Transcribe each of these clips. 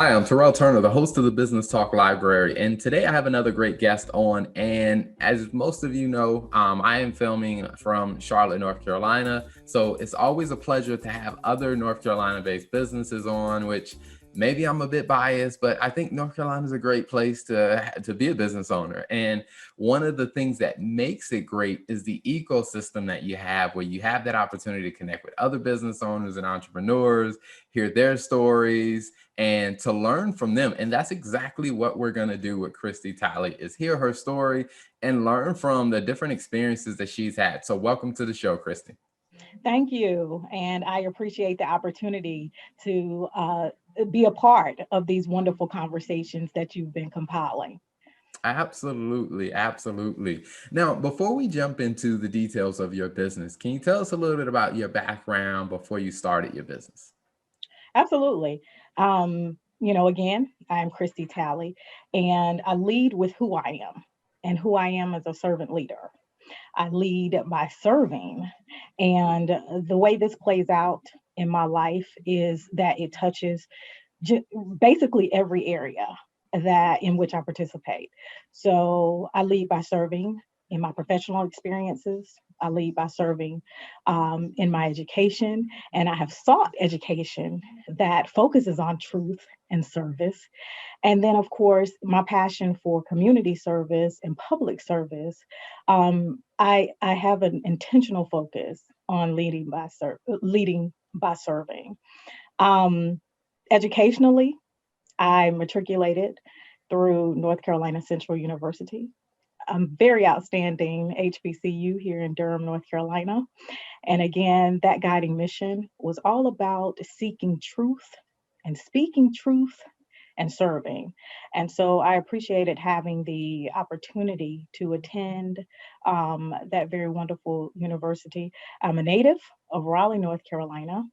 Hi, I'm Terrell Turner, the host of the Business Talk Library, and today I have another great guest on. And as most of you know, I am filming from Charlotte, North Carolina. So it's always a pleasure to have other North Carolina-based businesses on, which maybe I'm a bit biased, but I think North Carolina is a great place to be a business owner. And one of the things that makes it great is the ecosystem that you have, where you have that opportunity to connect with other business owners and entrepreneurs, hear their stories and to learn from them. And that's exactly what we're going to do with Kristi Tally, is hear her story and learn from the different experiences that she's had. So welcome to the show, Kristi. Thank you. And I appreciate the opportunity to be a part of these wonderful conversations that you've been compiling. Absolutely, absolutely. Now, before we jump into the details of your business, can you tell us a little bit about your background before you started your business? Absolutely. Again, I'm Kristi Tally, and I lead with who I am. And who I am as a servant leader. I lead by serving. And the way this plays out in my life is that it touches basically every area that in which I participate. So I lead by serving in my professional experiences. I lead by serving in my education, and I have sought education that focuses on truth and service. And then, of course, my passion for community service and public service. I have an intentional focus on leading by serving. Um, Educationally, I matriculated through North Carolina Central University. Very outstanding HBCU here in Durham, North Carolina. And again, that guiding mission was all about seeking truth and speaking truth and serving. And so I appreciated having the opportunity to attend that very wonderful university. I'm a native of Raleigh, North Carolina,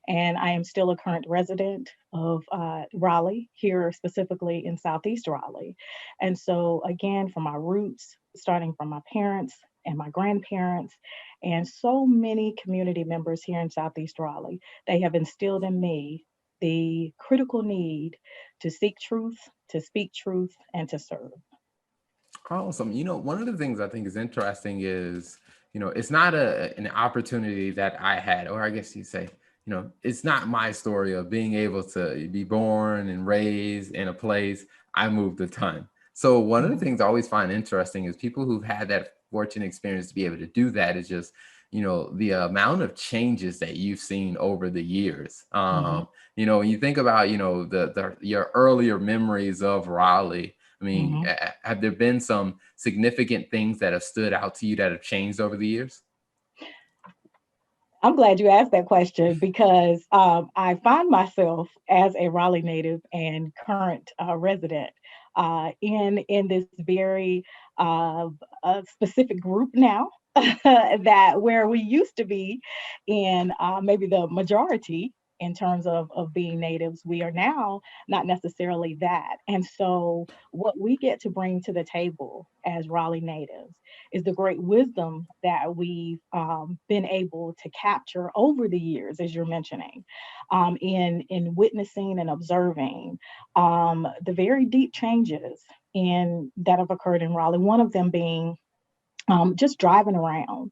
and I am still a current resident of Raleigh, here specifically in Southeast Raleigh. And so, again, from my roots, starting from my parents and my grandparents, and so many community members here in Southeast Raleigh, they have instilled in me the critical need to seek truth, to speak truth, and to serve. Awesome. One of the things I think is interesting is, it's not an opportunity that I had, or I guess you say, it's not my story of being able to be born and raised in a place. I moved a ton. So one of the Mhm. things I always find interesting is people who've had that fortunate experience to be able to do that is just, the amount of changes that you've seen over the years. Mhm. When you think about, your earlier memories of Raleigh, I mean, Mhm. have there been some significant things that have stood out to you that have changed over the years? I'm glad you asked that question because I find myself as a Raleigh native and current resident in this very uh, specific group now. That where we used to be in maybe the majority in terms of being natives, we are now not necessarily that. And so, what we get to bring to the table as Raleigh natives is the great wisdom that we've been able to capture over the years, as you're mentioning, in witnessing and observing the very deep changes in that have occurred in Raleigh. One of them being just driving around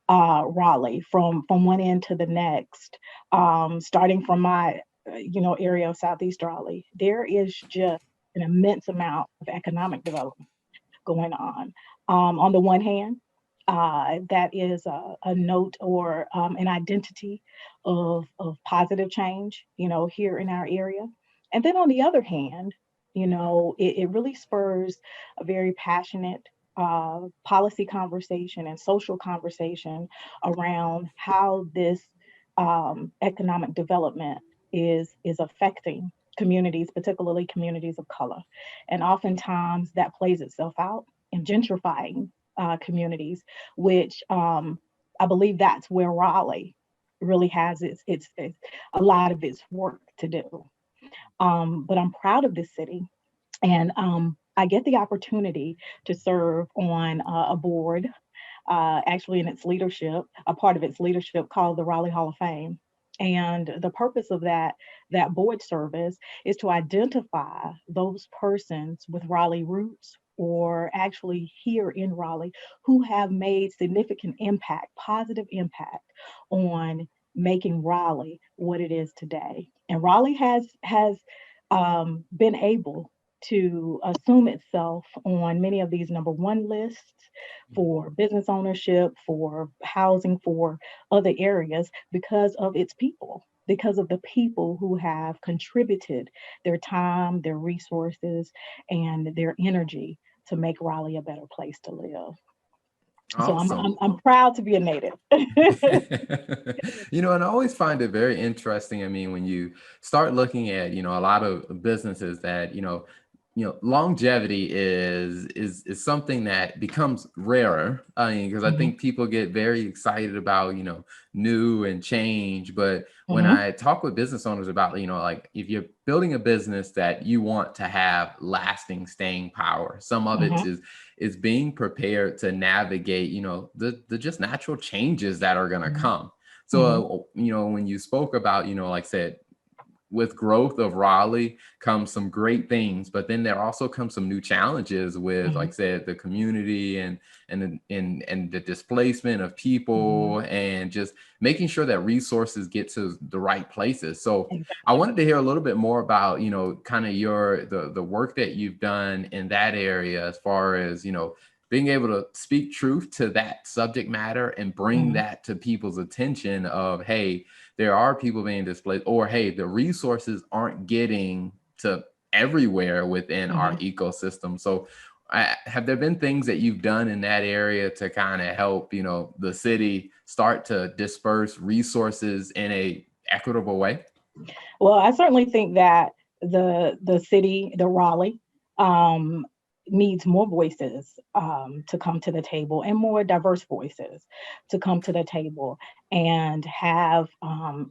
Raleigh from one end to the next, starting from my area of Southeast Raleigh. There is just an immense amount of economic development going on. On the one hand, that is a note or an identity of positive change, here in our area. And then on the other hand, it really spurs a very passionate policy conversation and social conversation around how this economic development is affecting communities, particularly communities of color. And oftentimes that plays itself out in gentrifying communities, which I believe that's where Raleigh really has a lot of its work to do. But I'm proud of this city, and I get the opportunity to serve on a board, actually in its leadership, a part of its leadership called the Raleigh Hall of Fame. And the purpose of that board service is to identify those persons with Raleigh roots or actually here in Raleigh who have made significant impact, positive impact on making Raleigh what it is today. And Raleigh has been able to assume itself on many of these number one lists for business ownership, for housing, for other areas because of its people, because of the people who have contributed their time, their resources, and their energy to make Raleigh a better place to live. So Awesome. I'm proud to be a native. And I always find it very interesting. I mean, when you start looking at, a lot of businesses that, longevity is something that becomes rarer. I mean, because I Mhm, think people get very excited about, new and change. But when mhm, I talk with business owners about, like if you're building a business that you want to have lasting staying power, some of it mhm, is being prepared to navigate, the just natural changes that are going to mhm, come. mhm, So, when you spoke about, like I said, with growth of Raleigh comes some great things, but then there also comes some new challenges with, like mhm, I said, the community and the displacement of mhm. people and just making sure that resources get to the right places. So I Exactly. wanted to hear a little bit more about, kind of the work that you've done in that area as far as, being able to speak truth to that subject matter and bring Mhm, that to people's attention of, hey, there are people being displaced, or hey, the resources aren't getting to everywhere within our mhm. ecosystem. So have there been things that you've done in that area to kind of help, the city start to disperse resources in a equitable way? Well, I certainly think that the city, the Raleigh, um, needs more voices to come to the table and more diverse voices to come to the table and have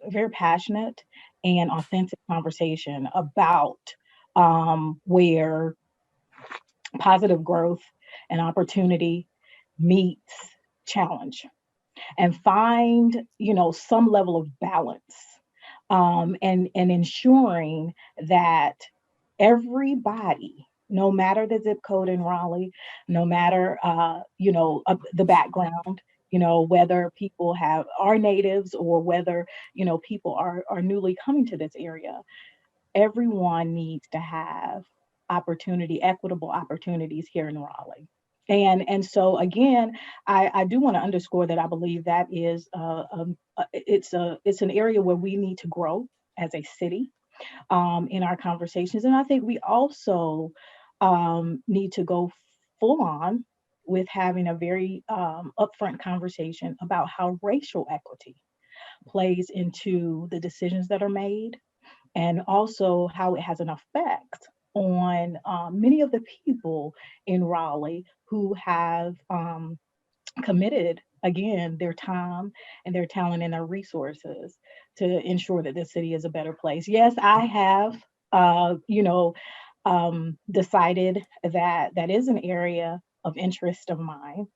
very passionate and authentic conversation about where positive growth and opportunity meets challenge and find some level of balance and ensuring that everybody, no matter the zip code in Raleigh, no matter the background, whether people have are natives or whether people are newly coming to this area, everyone needs to have opportunity, equitable opportunities here in Raleigh. And so again, I do want to underscore that I believe that is it's an area where we need to grow as a city in our conversations, and I think we also need to go full on with having a very upfront conversation about how racial equity plays into the decisions that are made and also how it has an effect on many of the people in Raleigh who have committed again their time and their talent and their resources to ensure that this city is a better place. Yes, I have decided that that is an area of interest of mine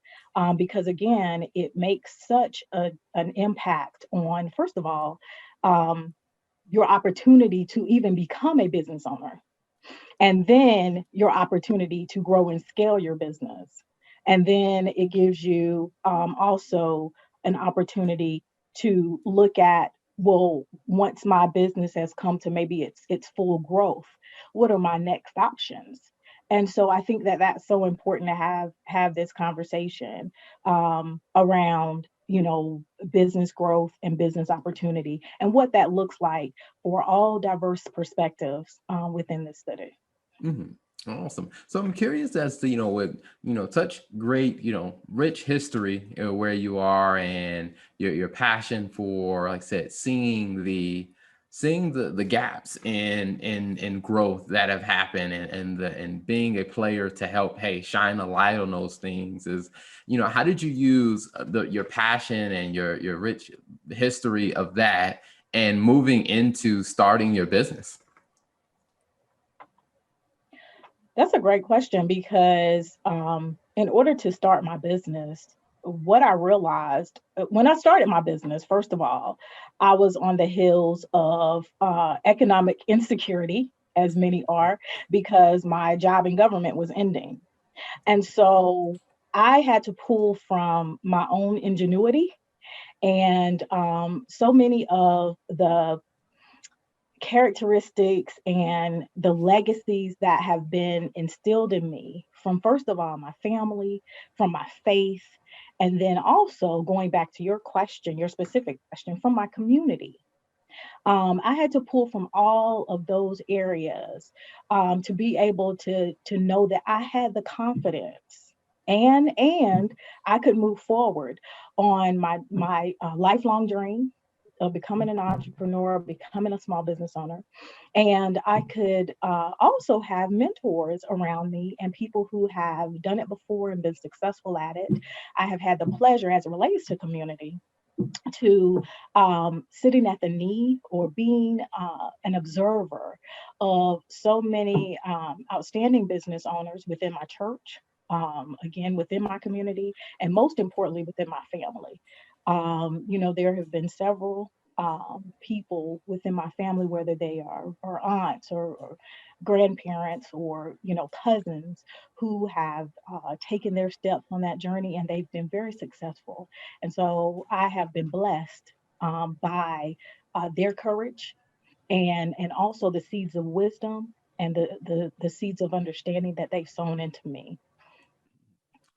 because again it makes such an impact on, first of all, um, your opportunity to even become a business owner, and then your opportunity to grow and scale your business. And then it gives you also an opportunity to look at, well, once my business has come to maybe its full growth, what are my next options? And so I think that that's so important to have this conversation around business growth and business opportunity and what that looks like for all diverse perspectives within the city. Hmm. Awesome. So I'm curious as to, with, such great, rich history, where you are and your passion for, like I said, seeing the gaps in growth that have happened and being a player to help, hey, shine a light on those things is, how did you use your passion and your rich history of that and moving into starting your business? That's a great question because in order to start my business, what I realized when I started my business, first of all, I was on the heels of economic insecurity, as many are, because my job in government was ending. And so I had to pull from my own ingenuity and so many of the characteristics and the legacies that have been instilled in me from, first of all, my family, from my faith, and then also going back to your question, your specific question, from my community. I had to pull from all of those areas to be able to know that I had the confidence and I could move forward on my lifelong dream of becoming an entrepreneur, becoming a small business owner, and I could also have mentors around me and people who have done it before and been successful at it. I have had the pleasure, as it relates to community, to sitting at the knee or being an observer of so many outstanding business owners within my church, again, within my community, and most importantly, within my family. There have been several people within my family, whether they are aunts or grandparents or cousins, who have taken their steps on that journey and they've been very successful. And so I have been blessed by their courage and also the seeds of wisdom and the seeds of understanding that they've sown into me.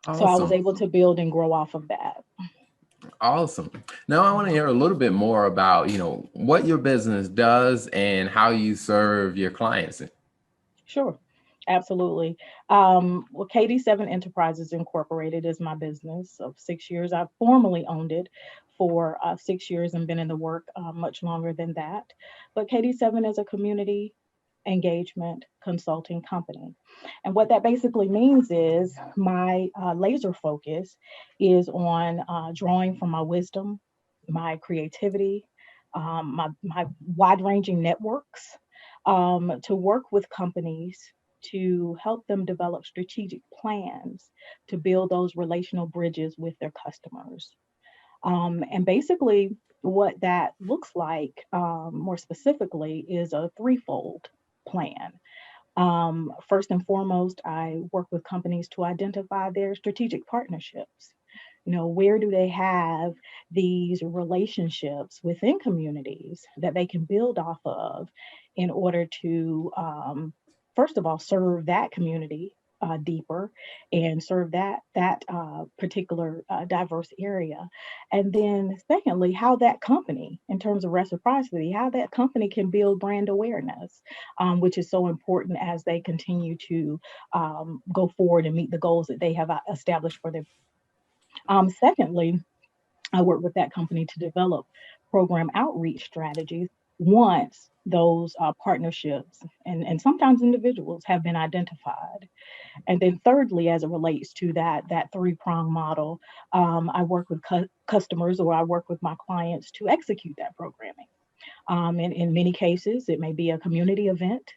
So I was Awesome. able to build and grow off of that. Awesome. Now I want to hear a little bit more about, what your business does and how you serve your clients. Sure, absolutely. Well, KD7 Enterprises Incorporated is my business of 6 years. I've formally owned it for 6 years and been in the work much longer than that. But KD7 is a community engagement consulting company. And what that basically means is my laser focus is on drawing from my wisdom, my creativity, my wide ranging networks to work with companies to help them develop strategic plans to build those relational bridges with their customers. And basically, what that looks like more specifically is a threefold plan. First and foremost, I work with companies to identify their strategic partnerships. Where do they have these relationships within communities that they can build off of in order to, first of all, serve that community deeper and serve that particular diverse area, and then secondly, how that company, in terms of reciprocity, how that company can build brand awareness, which is so important as they continue to go forward and meet the goals that they have established for their. Secondly, I work with that company to develop program outreach strategies once those partnerships and sometimes individuals have been identified. And then thirdly, as it relates to that three-prong model, I work with customers, or I work with my clients to execute that programming. In many cases, it may be a community event.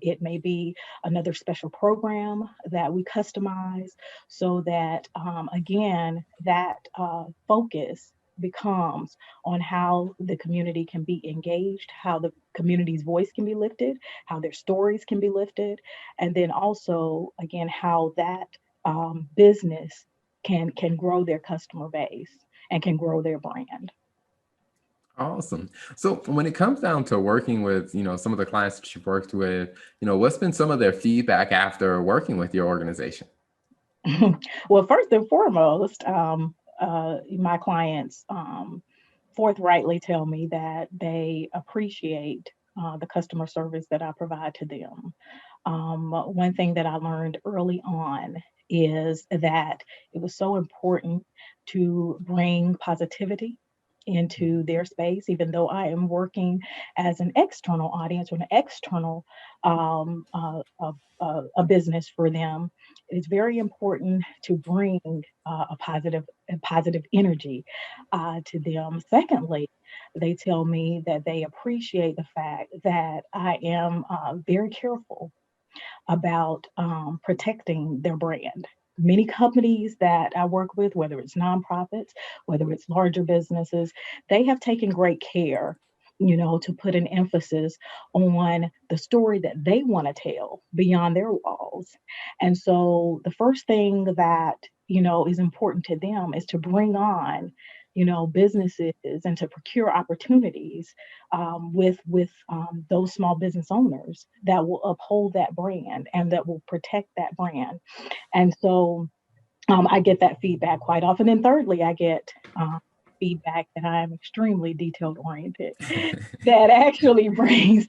It may be another special program that we customize so that, again, that focus becomes on how the community can be engaged, how the community's voice can be lifted, how their stories can be lifted, and then also, again, how that business can grow their customer base and can grow their brand. Awesome. So when it comes down to working with, some of the clients that you've worked with, what's been some of their feedback after working with your organization? Well, first and foremost, my clients forthrightly tell me that they appreciate the customer service that I provide to them. One thing that I learned early on is that it was so important to bring positivity into their space, even though I am working as an external audience or an external a business for them. It's very important to bring a positive energy to them. Secondly, they tell me that they appreciate the fact that I am very careful about protecting their brand. many companies that I work with, whether it's nonprofits, whether it's larger businesses, they have taken great care, to put an emphasis on the story that they want to tell beyond their walls. And so the first thing that, is important to them is to bring on, businesses and to procure opportunities with those small business owners that will uphold that brand and that will protect that brand. And so I get that feedback quite often. And thirdly, I get feedback that I am extremely detailed oriented. That actually brings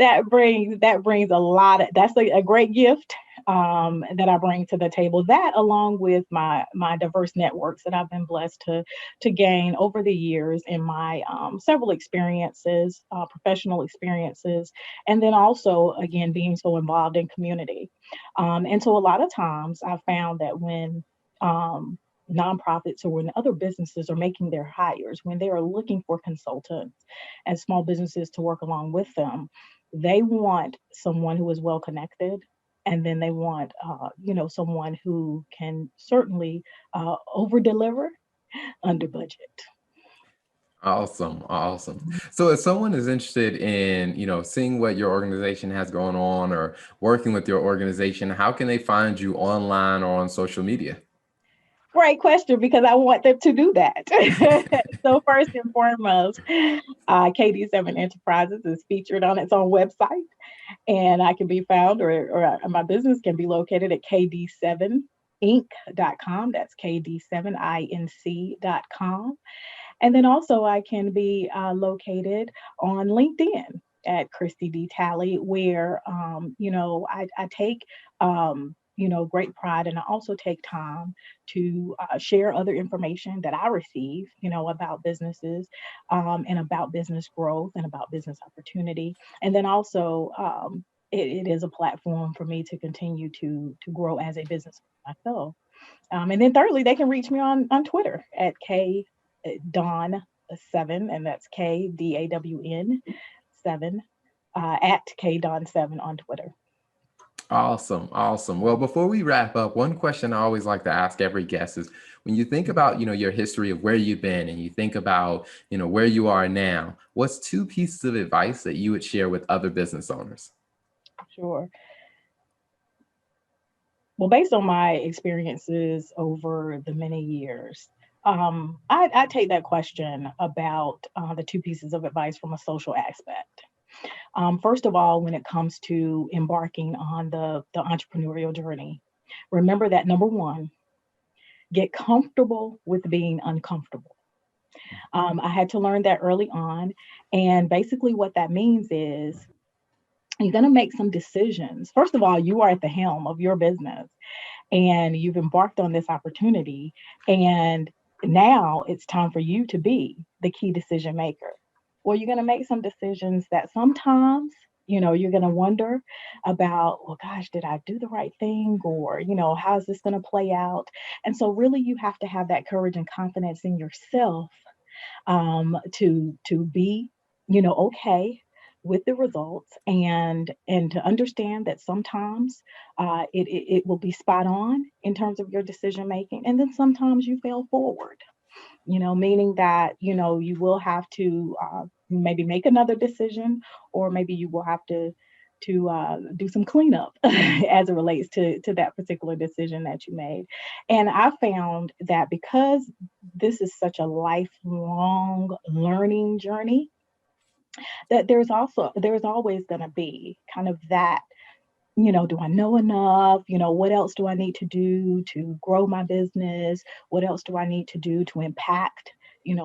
a lot of that's a great gift that I bring to the table. That along with my diverse networks that I've been blessed to gain over the years in my several experiences, professional experiences, and then also again being so involved in community. And so a lot of times I found that when um, nonprofits or when other businesses are making their hires, when they are looking for consultants and small businesses to work along with them, they want someone who is well connected. And then they want, someone who can certainly over deliver under budget. Awesome, awesome. So if someone is interested in, seeing what your organization has going on or working with your organization, how can they find you online or on social media? Great question because I want them to do that. So first and foremost, KD7 Enterprises is featured on its own website, and I can be found or my business can be located at kd7inc.com. That's kd7inc.com. And then also I can be located on LinkedIn at Kristi Tally, where I take great pride, and I also take time to share other information that I receive, about businesses and about business growth and about business opportunity. And then also it is a platform for me to continue to grow as a business myself. And then thirdly, they can reach me on Twitter at K Dawn 7, and that's KDAWN 7 at K Dawn 7 on Twitter. Awesome, awesome. Well, before we wrap up, one question I always like to ask every guest is when you think about, your history of where you've been and you think about, where you are now, what's two pieces of advice that you would share with other business owners? Sure. Well, based on my experiences over the many years, I take that question about the two pieces of advice from a social aspect. First of all, when it comes to embarking on the entrepreneurial journey, remember that number one, get comfortable with being uncomfortable. I had to learn that early on. And basically, what that means is you're going to make some decisions. First of all, you are at the helm of your business and you've embarked on this opportunity. And now it's time for you to be the key decision maker. Well, you're going to make some decisions that sometimes, you're going to wonder about, well, gosh, did I do the right thing? Or, how's this going to play out? And so, really, you have to have that courage and confidence in yourself to be, okay with the results and to understand that sometimes it will be spot on in terms of your decision making, and then sometimes you fail forward, meaning that you will have to maybe make another decision, or maybe you will have to do some cleanup as it relates to that particular decision that you made. And I found that because this is such a lifelong learning journey, that there's always going to be kind of that, do I know enough? What else do I need to do to grow my business? What else do I need to do to impact,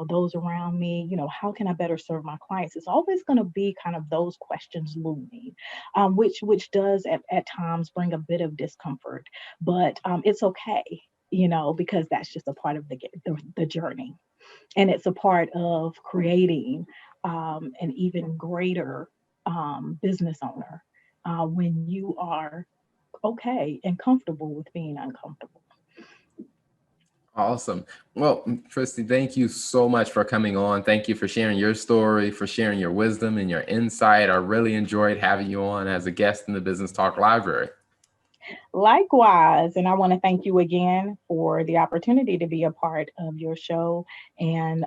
those around me? How can I better serve my clients? It's always going to be kind of those questions looming, which does at times bring a bit of discomfort, but it's okay, because that's just a part of the journey. And it's a part of creating an even greater business owner when you are okay and comfortable with being uncomfortable. Awesome. Well, Kristi, thank you so much for coming on. Thank you for sharing your story, for sharing your wisdom and your insight. I really enjoyed having you on as a guest in the Business Talk Library. Likewise, and I want to thank you again for the opportunity to be a part of your show and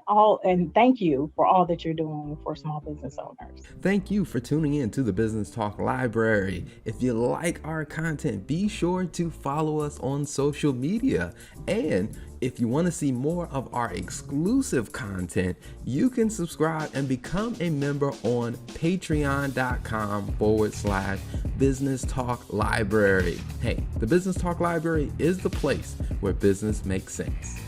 thank you for all that you're doing for small business owners. Thank you for tuning in to the Business Talk Library. If you like our content, be sure to follow us on social media. And if you want to see more of our exclusive content, you can subscribe and become a member on patreon.com/Business Talk Library. Hey, the Business Talk Library is the place where business makes sense.